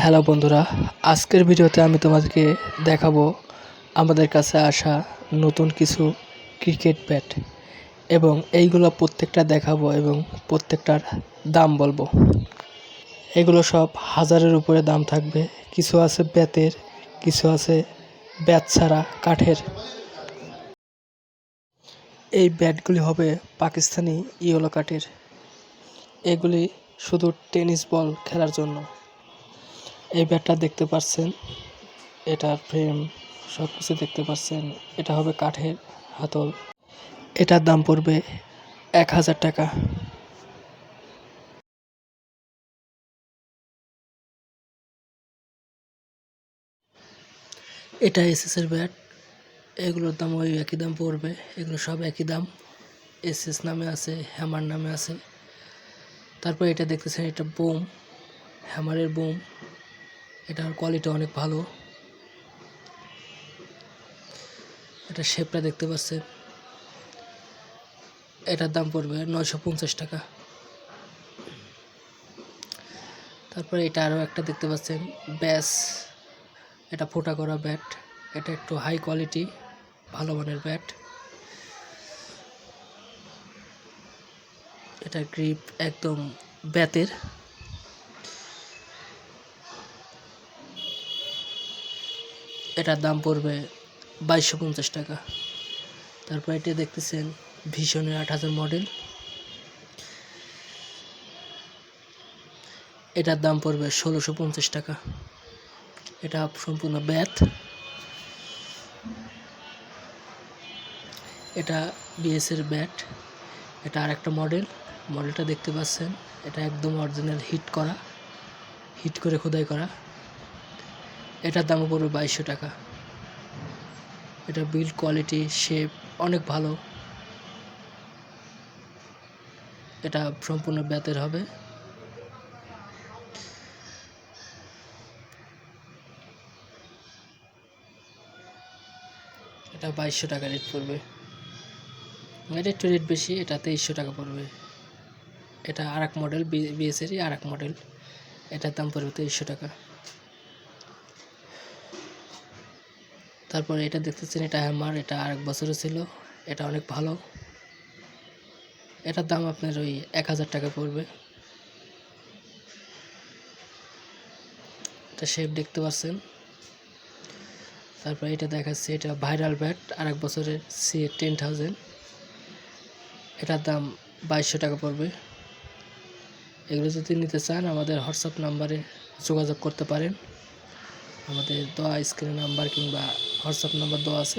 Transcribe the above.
Hello বন্ধুরা, আজকের ভিডিওতে আমি তোমাদেরকে দেখাবো আমাদের কাছে আসা নতুন কিছু ক্রিকেট ব্যাট এবং এইগুলো প্রত্যেকটা দেখাবো এবং প্রত্যেকটার দাম বলবো। এগুলো সব হাজারের উপরে দাম থাকবে। কিছু আছে বেতের, কিছু আছে ব্যাট ছাড়া কাঠের। এই ব্যাটগুলি হবে পাকিস্তানি ইয়েলো কাঠের। এগুলি শুধু টেনিস বল খেলার জন্য। এই ব্যাটটা দেখতে পাচ্ছেন, এটার ফ্রেম সব কিছু দেখতে পাচ্ছেন। এটা হবে কাঠের হাতল। এটার দাম পড়বে 1000 টাকা। এটা এসএসের ব্যাট। এগুলোর দাম ওই একই দাম পড়বে। এগুলো সব একই দাম। এসএস নামে আছে, হ্যামার নামে আছে। তারপর এটা দেখতেছেন, এটা বুম, হ্যামারের বুম। এটার কোয়ালিটি অনেক ভালো। এটা শেপটা দেখতে পাচ্ছেন। এটার দাম পড়বে 950 টাকা। তারপরে এটা আরও একটা দেখতে পাচ্ছেন, ব্যাস। এটা ফোটা করা ব্যাট। এটা একটু হাই কোয়ালিটি, ভালো মানের ব্যাট। এটা গ্রিপ একদম ব্যাতের। এটার দাম পড়বে 2250 টাকা। তারপর এটা দেখতেছেন ভিশনের 8000 মডেল। এটার দাম পড়বে 1650 টাকা। এটা সম্পূর্ণ ব্যাত। এটা বিএসের ব্যাট। এটা আর একটা মডেলটা দেখতে পাচ্ছেন। এটা একদম অরিজিনাল হিট করে খোদাই করা। এটার দাম পড়বে 2200 টাকা। এটা বিল্ড কোয়ালিটি, শেপ অনেক ভালো। এটা সম্পূর্ণ ব্যাতের হবে। এটা 2200 টাকা রেট পড়বে। এটা একটু রেট বেশি, এটা 2300 টাকা পড়বে। এটা আর এক মডেল, বিএসেরই আর এক মডেল। এটার দাম পড়বে 2300 টাকা। তারপরে এটা দেখতেছেন, এটা হ্যামার। এটা আরেক বছরের ছিল। এটা অনেক ভালো। এটার দাম আপনার ওই 1000 টাকা পড়বে। এটা শেপ দেখতে পাচ্ছেন। তারপরে এটা দেখাচ্ছে, এটা ভাইরাল ব্যাট, আরেক বছরের C10000। এটার দাম 2200 টাকা পড়বে। এগুলো যদি নিতে চান আমাদের হোয়াটসঅ্যাপ নাম্বারে যোগাযোগ করতে পারেন। আমাদের দেওয়া স্ক্রিনে নাম্বার কিংবা হোয়াটসঅ্যাপ নাম্বার দেওয়া আছে।